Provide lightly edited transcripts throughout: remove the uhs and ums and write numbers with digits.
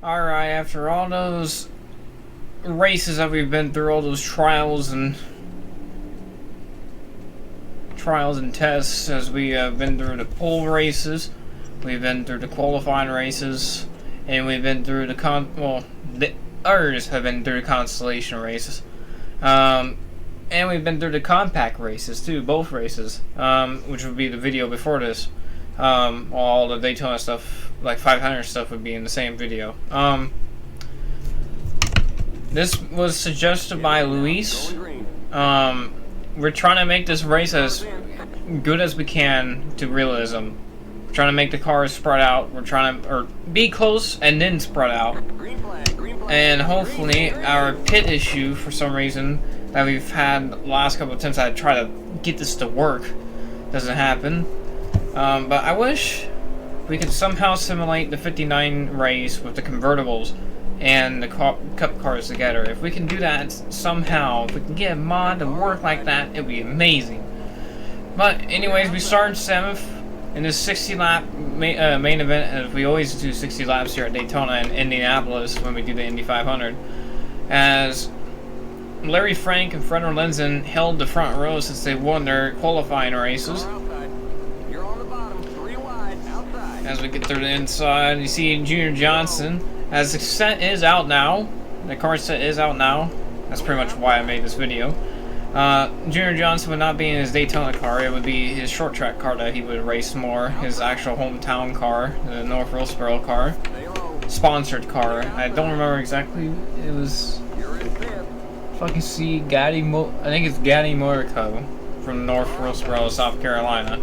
Alright, after all those races that we've been through, all those trials and tests, as we have been through the pole races, we've been through the qualifying races, and we've been through the others have been through the Consolation races. And we've been through the compact races too, both races, which would be the video before this. All the Daytona stuff, like 500 stuff, would be in the same video. This was suggested by Luis. We're trying to make this race as good as we can to realism. We're trying to make the cars spread out. We're trying to be close and then spread out. And hopefully our pit issue, for some reason, that we've had the last couple of attempts I try to get this to work, doesn't happen. But I wish we could somehow simulate the 59 race with the convertibles and the cup cars together. If we can do that somehow, if we can get a mod to work like that, it would be amazing. But anyways, we started 7th in this 60 lap main event, as we always do 60 laps here at Daytona and Indianapolis when we do the Indy 500. As Larry Frank and Frederick Linsen held the front row since they won their qualifying races. As we get through the inside, you see Junior Johnson, as the set is out now. The car set is out now. That's pretty much why I made this video. Junior Johnson would not be in his Daytona car. It would be his short track car that he would race more. His actual hometown car, the North Rollsboro car. Sponsored car. I don't remember exactly. It was... fucking see I think it's Gaddy Motorco from North Rollsboro, South Carolina.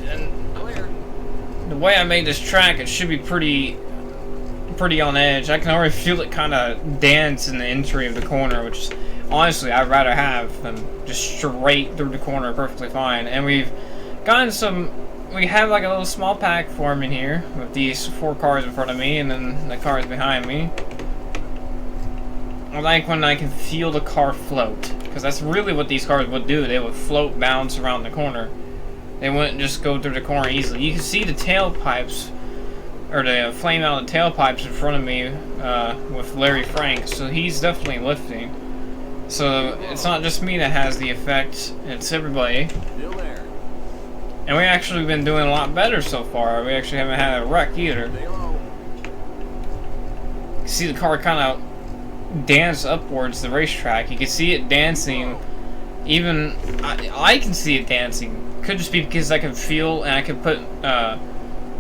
And the way I made this track, it should be pretty on edge. I can already feel it kind of dance in the entry of the corner, which honestly I'd rather have than just straight through the corner perfectly fine. And we've gotten we have like a little small pack forming here with these 4 cars in front of me and then the cars behind me. I like when I can feel the car float, because that's really what these cars would do. They would float, bounce around the corner. They wouldn't just go through the corner easily. You can see the tailpipes, or the flame out of the tailpipes in front of me with Larry Frank, so he's definitely lifting. So it's not just me that has the effect, it's everybody. And we actually been doing a lot better so far. We actually haven't had a wreck either. You see the car kind of dance upwards the racetrack. You can see it dancing. Even I can see it dancing. Could just be because I can feel, and I can put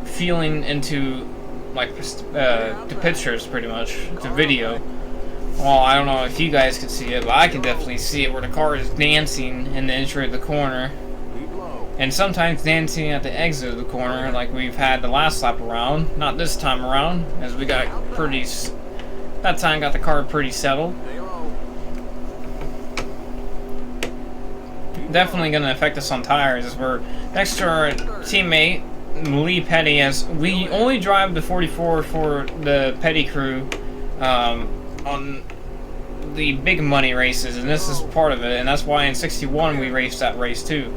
feeling into like the pictures, pretty much the video. Well, I don't know if you guys can see it, but I can definitely see it where the car is dancing in the entry of the corner, and sometimes dancing at the exit of the corner, like we've had the last lap around. Not this time around, as we got pretty. That time got the car pretty settled. Definitely going to affect us on tires, as we're next to our teammate Lee Petty, as we only drive the 44 for the Petty crew on the big money races, and this is part of it, and that's why in 61 we raced that race too.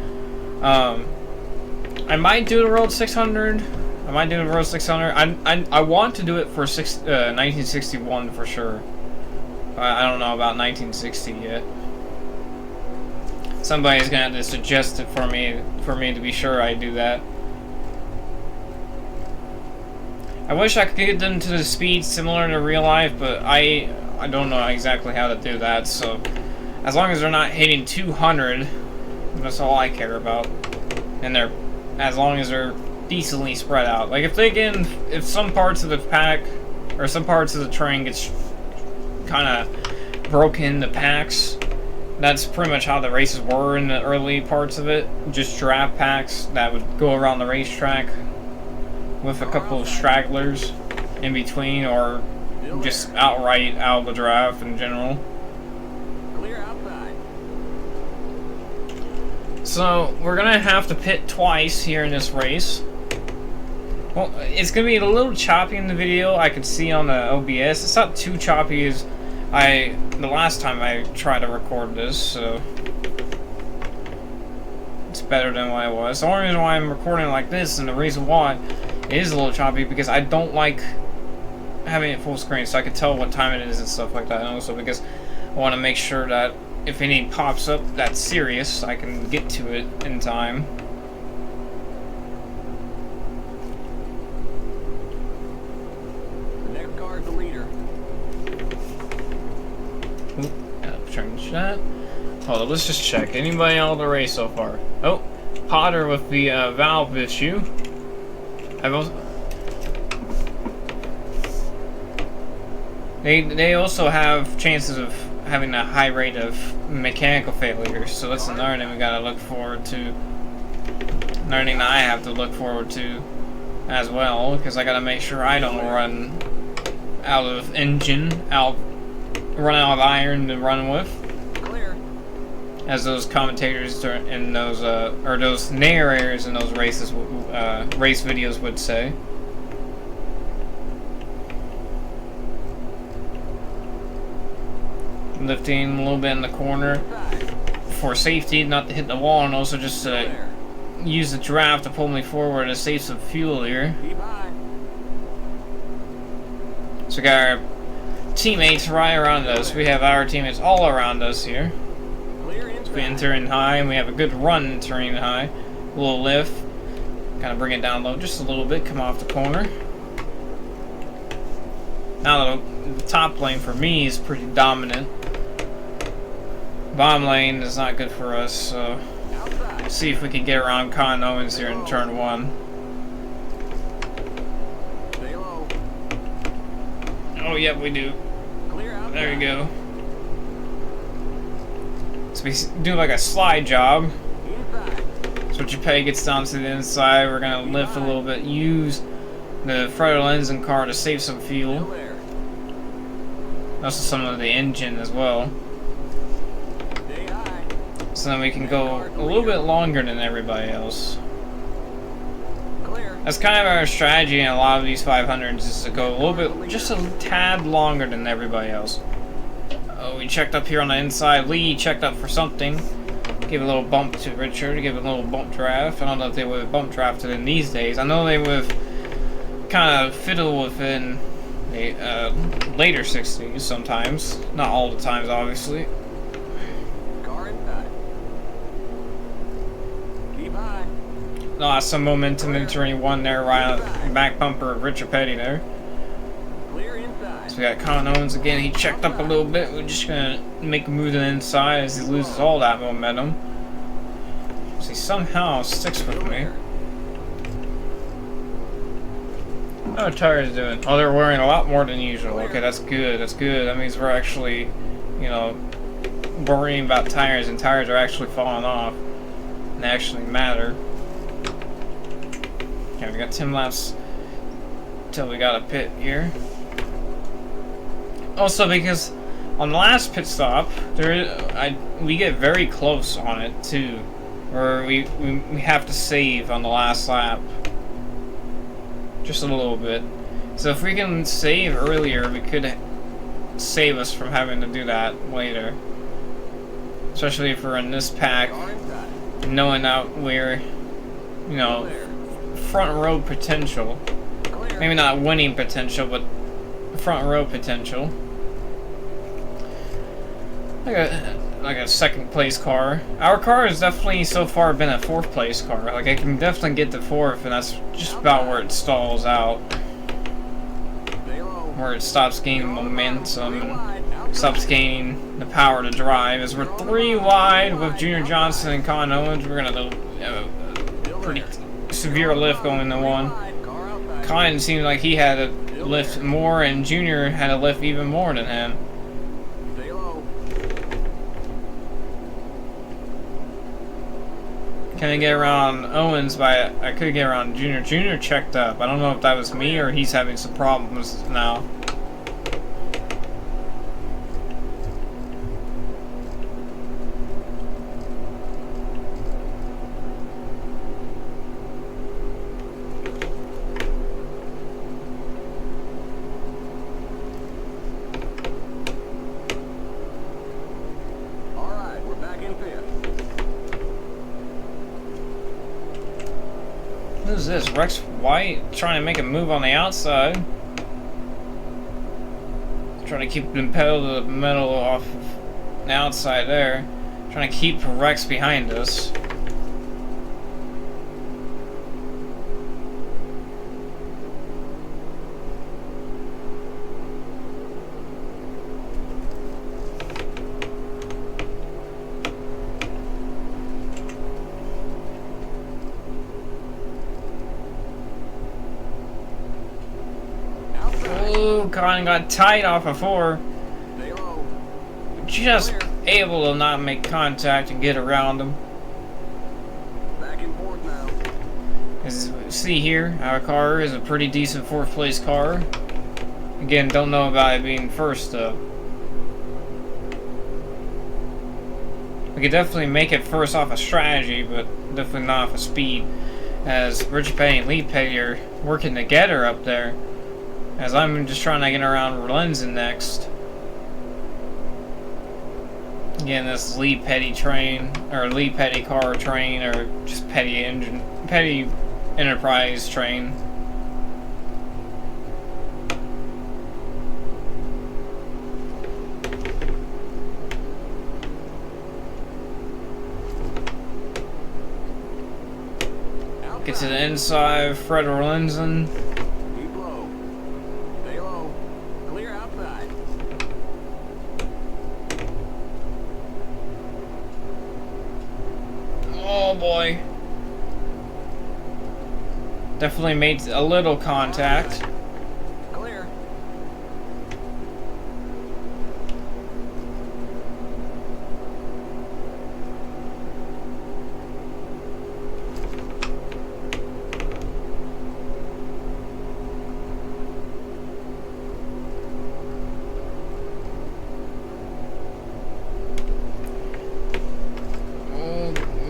I might do the Road 600. I might do the Road 600. I want to do it for 1961 for sure. I don't know about 1960 yet. Somebody's gonna have to suggest it for me to be sure I do that. I wish I could get them to the speed similar to real life, but I don't know exactly how to do that. So as long as they're not hitting 200, that's all I care about. And as long as they're decently spread out. Like if some parts of the pack or some parts of the train gets kind of broken into packs, that's pretty much how the races were in the early parts of it. Just draft packs that would go around the racetrack with a couple of stragglers in between, or just outright out of the draft in general. So we're gonna have to pit twice here in this race. Well, it's gonna be a little choppy in the video. I could see on the OBS. It's not too choppy as the last time I tried to record this, so it's better than what it was. The only reason why I'm recording like this, and the reason why it is a little choppy, because I don't like having it full screen so I can tell what time it is and stuff like that. And also because I want to make sure that if any pops up that's serious, I can get to it in time. The next car is the leader. Oop, gotta change that. Hold on, let's just check. Anybody out of the race so far? Oh, Potter with the valve issue. I've also... They also have chances of having a high rate of mechanical failures, so that's another thing we gotta look forward to. Another thing that I have to look forward to as well, because I gotta make sure I don't run out of engine, run out of iron to run with. Clear. As those commentators in those, or those narrators in those races, race videos would say. Lifting a little bit in the corner for safety, not to hit the wall, and also just to use the draft to pull me forward to save some fuel here. So we got our teammates right around us. We have our teammates all around us here. So we enter in high, and we have a good run entering high. A little lift. Kind of bring it down low just a little bit, come off the corner. Now the top lane for me is pretty dominant. Bottom lane is not good for us, so see if we can get around Con Owens here in turn 1. Oh, yep, we do. There you go. So we do like a slide job. Switch your peg gets down to the inside. We're gonna lift a little bit. Use the frontal engine car to save some fuel. Also some of the engine as well. So then we can go a little bit longer than everybody else. That's kind of our strategy in a lot of these 500s, is to go a little bit, just a tad longer than everybody else. Oh, we checked up here on the inside. Lee checked up for something. Give a little bump to Richard, give a little bump draft. I don't know if they would have bump drafted in these days. I know they would have kind of fiddled with it in the later 60s sometimes. Not all the times, obviously. Lost some momentum entering 1 there, right on the back bumper of Richard Petty there. So we got Con Owens again. He checked up a little bit. We're just gonna make a move to the inside as he loses all that momentum. So he somehow sticks with me. How are tires doing? Oh, they're wearing a lot more than usual. Okay, that's good. That's good. That means we're actually, you know, worrying about tires, and tires are actually falling off and they actually matter. Okay, we got 10 laps until we got a pit here. Also, because on the last pit stop, we get very close on it too, where we have to save on the last lap, just a little bit. So if we can save earlier, we could save us from having to do that later. Especially if we're in this pack, knowing that we're, you know, front row potential. Maybe not winning potential, but front row potential. Like a second place car. Our car has definitely so far been a 4th place car. Like I can definitely get to 4th, and that's just about where it stalls out. Where it stops gaining momentum and stops gaining the power to drive. As we're 3 wide with Junior Johnson and Con Owens, we're gonna have a pretty severe lift going to 1. Con seemed like he had a lift more, and Junior had a lift even more than him. Can I get around Owens by... I could get around Junior. Junior checked up. I don't know if that was me or he's having some problems now. Who's this? Rex White trying to make a move on the outside. Trying to keep the pedal to the metal off of the outside there. Trying to keep Rex behind us. Kind of got tight off of 4. Just able to not make contact and get around them. Back and forth now. As you see here, our car is a pretty decent 4th place car. Again, don't know about it being first though. We could definitely make it first off of strategy, but definitely not off of speed. As Richard Petty and Lee Petty are working together up there. As I'm just trying to get around Relenson next. Again, this Lee Petty train, or Lee Petty car train, or just Petty engine, Petty Enterprise train. Get to the inside, Fred Relenson. Oh boy. Definitely made a little contact. Clear.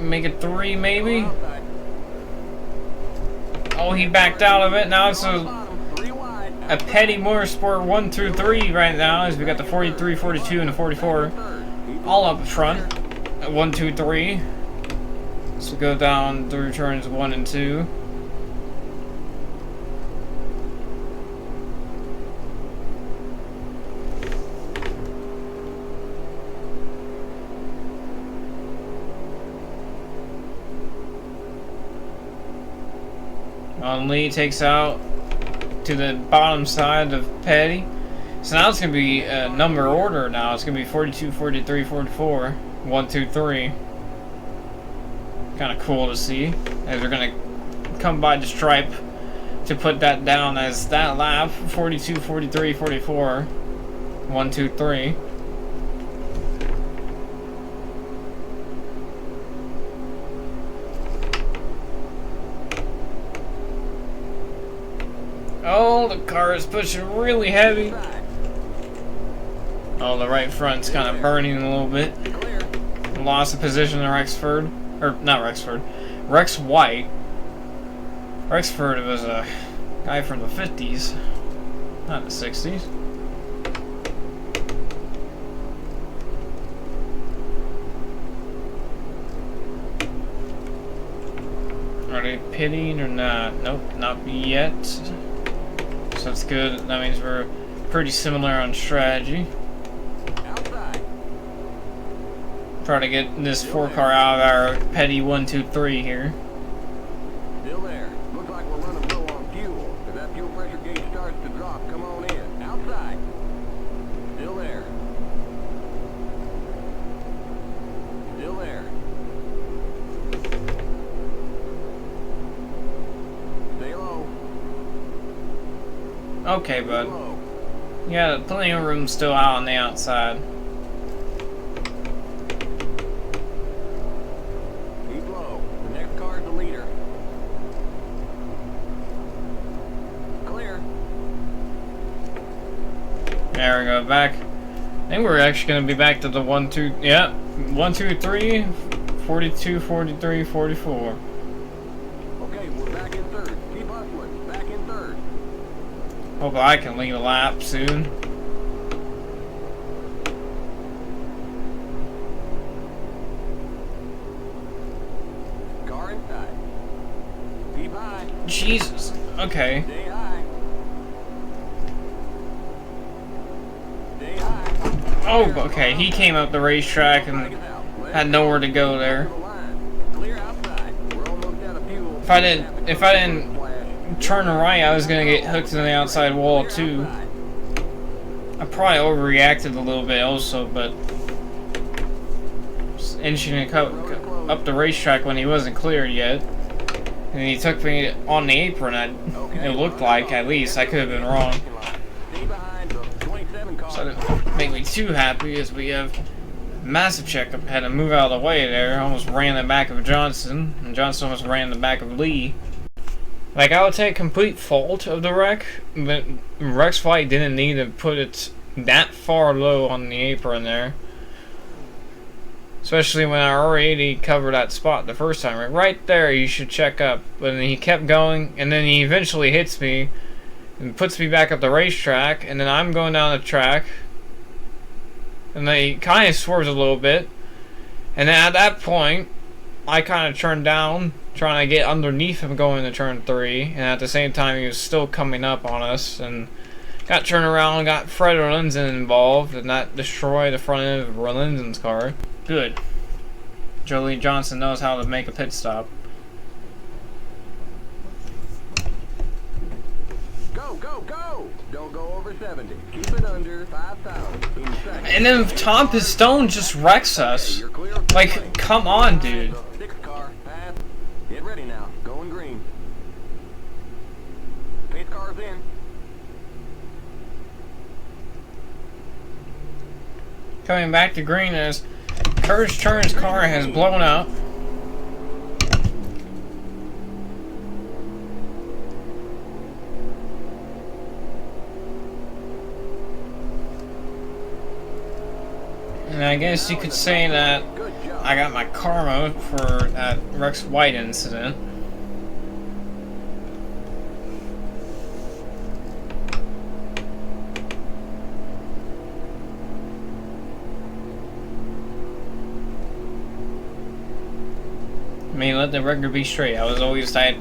Make it 3 maybe? Oh, he backed out of it. Now it's a Petty Motorsport 1 through 3 right now, as we got the 43, 42, and the 44 all up front. 1, 2, 3. So go down through turns 1 and 2. Lee takes out to the bottom side of Petty. So now it's going to be a number order now. It's going to be 42, 43, 44. 1, 2, 3. Kind of cool to see. As we're going to come by the stripe to put that down as that lap. 42, 43, 44. 1, 2, 3. Oh, the car is pushing really heavy. Oh, the right front's kind of burning a little bit. Lost the position in Rexford. Or, not Rexford. Rex White. Rexford was a guy from the 50s. Not the 60s. Are they pitting or not? Nope, not yet. So that's good. That means we're pretty similar on strategy. Try to get this 4 car out of our Petty 1, 2, 3 here. Still there. Looks like we're running low on fuel. If that fuel pressure gauge starts to drop, come on in. Outside. Still there. Still there. Stay low. Okay, bud. Yeah, plenty of room still out on the outside. Keep low. The next car is the leader. Clear. There we go, back. I think we're actually going to be back to the 1, 2, yeah, 1, 2, 3, 42, 43, 44. Okay, we're back in third. Keep hustling. Back in third. Hope I can lead a lap soon. Car inside. Keep high. Jesus. Okay. Stay high. Oh, okay, he came up the racetrack and had nowhere to go there. If I didn't turn right, I was gonna get hooked in the outside wall too. I probably overreacted a little bit also, but just inching it up the racetrack when he wasn't cleared yet. And he took me on the apron, it looked like, at least. I could have been wrong. So that didn't make me too happy as we have a massive checkup. Had to move out of the way there. Almost ran the back of Johnson. And Johnson almost ran the back of Lee. Like, I would take complete fault of the wreck, but Rex White didn't need to put it that far low on the apron there. Especially when I already covered that spot the first time. Like, right there, you should check up. But then he kept going, and then he eventually hits me and puts me back up the racetrack, and then I'm going down the track. And then he kind of swerves a little bit. And then at that point, I kind of turned down, trying to get underneath him going to turn 3. And at the same time, he was still coming up on us. And got turned around, got Fred Orlinson involved, and that destroyed the front end of Orlinson's car. Good. Jolie Johnson knows how to make a pit stop. Go, go, go! Don't go over 70. Keep it under 5,000. And then Tom Pistone just wrecks us. Like, come on, dude. 6 car, pass. Get ready now. Going green. Pace car's in. Coming back to green as Curtis Turn's car has blown up. And I guess you could say that I got my karma for that Rex White incident. I mean, let the record be straight. I was always a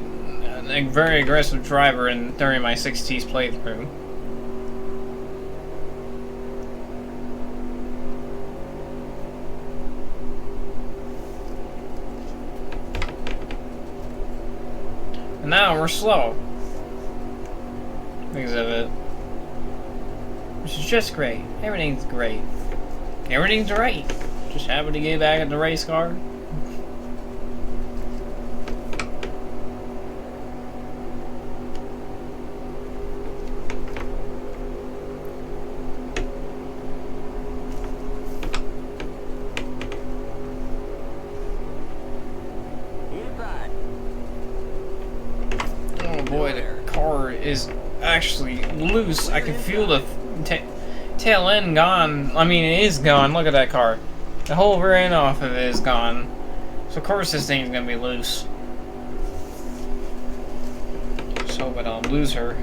very aggressive driver during my 60s playthrough. And now we're slow because of it. Which is just great. Everything's great. Everything's right. Just happy to get back in the race car. Is actually loose. I can feel the tail end gone. I mean, it is gone. Look at that car. The whole rear end off of it is gone. So of course this thing's gonna be loose. So, but I'll lose her.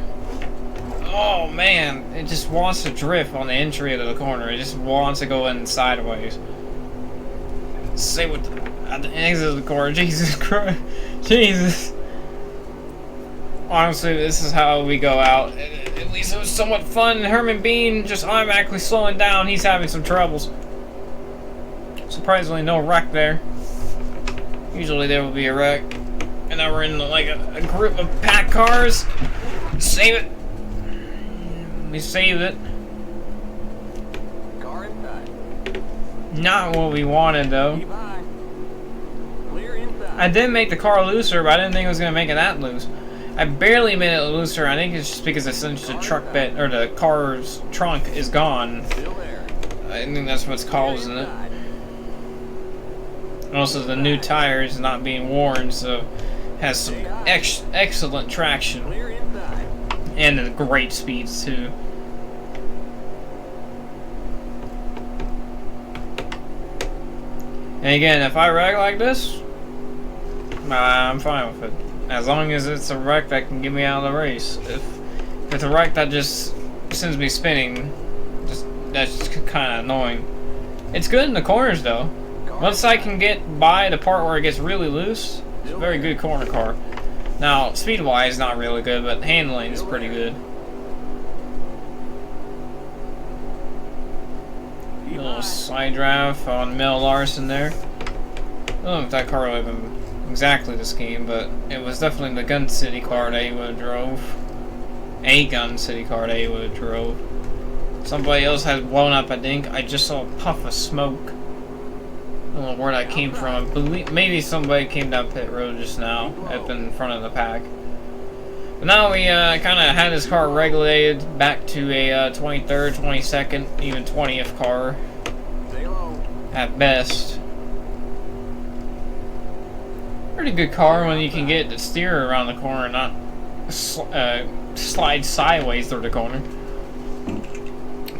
Oh man, it just wants to drift on the entry of the corner. It just wants to go in sideways. Say what at the exit of the corner. Jesus Christ. Jesus. Honestly, this is how we go out. At least it was somewhat fun. Herman Bean just automatically slowing down. He's having some troubles. Surprisingly, no wreck there. Usually there will be a wreck. And now we're in like a group of packed cars. Save it. We saved it. Car inside. Not what we wanted though. Keep high. Clear inside. I did make the car looser, but I didn't think it was gonna make it that loose. I barely made it looser. I think it's just because essentially the truck bed or the car's trunk is gone. Still there. I think that's what's causing it. And also the new tires not being worn, so has some excellent traction Clear inside. and great speeds too. And again, if I wreck like this, I'm fine with it. As long as it's a wreck that can get me out of the race. If it's a wreck that just sends me spinning, that's just kind of annoying. It's good in the corners though. Once I can get by the part where it gets really loose, it's a very good corner car. Now, speed-wise, not really good, but handling is pretty good. little side draft on Mel Larson there. I don't know if that car would have been exactly this game, but it was definitely the Gun City car that he would have drove. A Gun City car that he would have drove. Somebody else has blown up, I think. I just saw a puff of smoke. I don't know where that came from. I believe maybe somebody came down pit road just now, up in front of the pack. But now we kind of had his car regulated back to a 23rd, 22nd, even 20th car at best. Pretty good car when you can get it to steer around the corner, not slide sideways through the corner.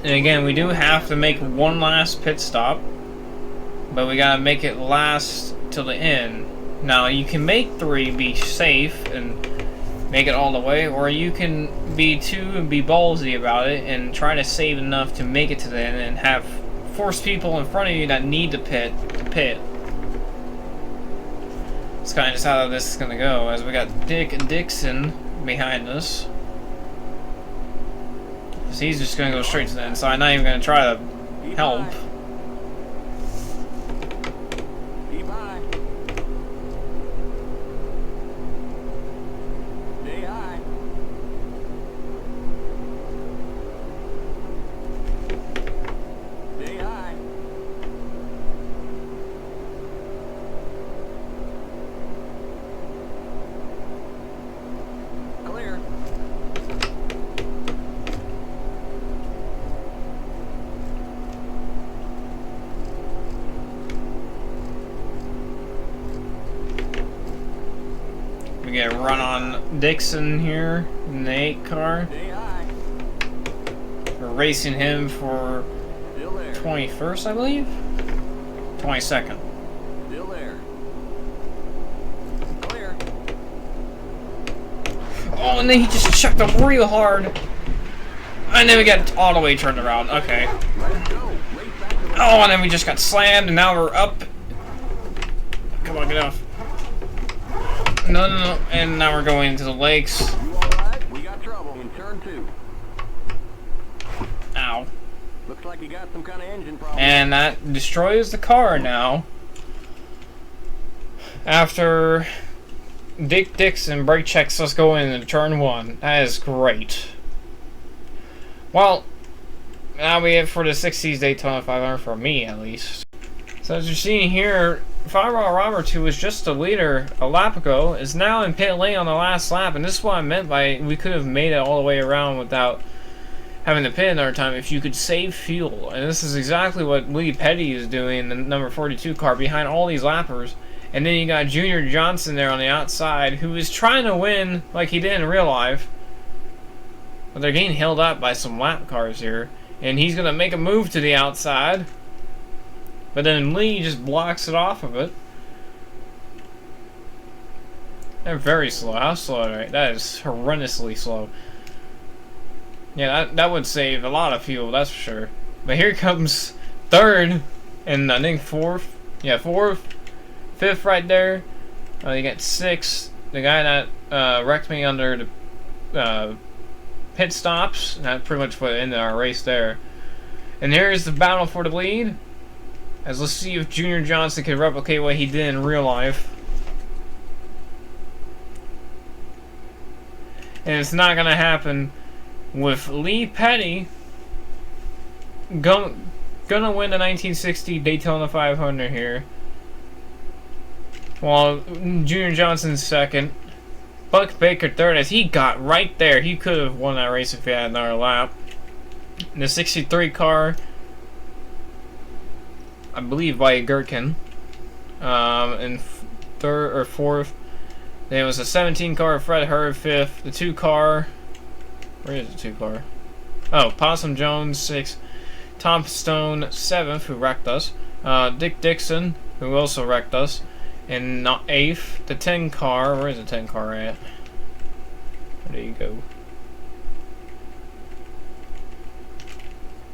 And again, we do have to make one last pit stop, but we gotta make it last till the end. Now you can make 3, be safe and make it all the way, or you can be 2 and be ballsy about it and try to save enough to make it to the end and have force people in front of you that need to pit. It's kind of just how this is gonna go, as we got Dick and Dixon behind us. So he's just gonna go straight to the inside, not even gonna try to help. We get a run on Dixon here in the 8 car. We're racing him for 21st, I believe? 22nd. Still there. Clear. Oh, and then he just checked up real hard. And then we got all the way turned around. Okay. Oh, and then we just got slammed, and now we're up. Come on, get off. No. And now we're going into the lakes. You alright? We got trouble in turn 2. Ow. Looks like you got some kind of engine problem. And that destroys the car now. After Dick Dixon brake checks us going into turn 1. That is great. Well, now we have for the 60s Daytona 500 for me at least. So as you're seeing here, Fireball Robert, who was just a leader a lap ago, is now in pit lane on the last lap, and this is what I meant by we could have made it all the way around without having to pit another time if you could save fuel. And this is exactly what Lee Petty is doing in the number 42 car behind all these lappers. And then you got Junior Johnson there on the outside, who is trying to win like he did in real life. But they're getting held up by some lap cars here. And he's going to make a move to the outside. But then Lee just blocks it off of it. They're very slow. How slow are they? That is horrendously slow. Yeah, that would save a lot of fuel, that's for sure. But here comes 3rd, and I think 4th. Yeah, 4th, 5th right there. You got 6th. The guy that wrecked me under the pit stops. That pretty much put it into our race there. And here's the battle for the lead. As let's see if Junior Johnson can replicate what he did in real life. And it's not going to happen with Lee Petty gonna win the 1960 Daytona 500 here. While Junior Johnson's 2nd. Buck Baker 3rd, as he got right there. He could have won that race if he had another lap. In the 63 car, I believe by Gherkin, in 3rd or 4th. Then it was a 17 car, Fred Hurd 5th. The 2 car, where is the 2 car? Oh, Possum Jones 6th. Tom Stone 7th, who wrecked us. Dick Dixon, who also wrecked us, in 8th. The 10 car, where is the 10 car at? There you go.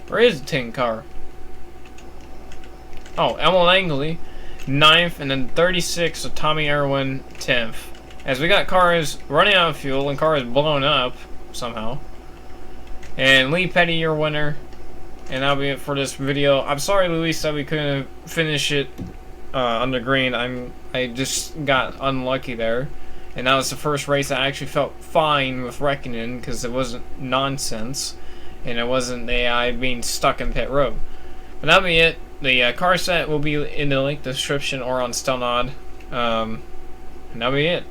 Where is the 10 car? Oh, Emil Langley, 9th, and then 36th, so Tommy Irwin, 10th. As we got cars running out of fuel and cars blown up, somehow. And Lee Petty, your winner. and that'll be it for this video. I'm sorry, Luis, that we couldn't finish it on the green. I just got unlucky there, and that was the first race I actually felt fine with wrecking in because it wasn't nonsense, and it wasn't the AI being stuck in pit road. But that'll be it. The car set will be in the link description or on Stelnod, and that'll be it.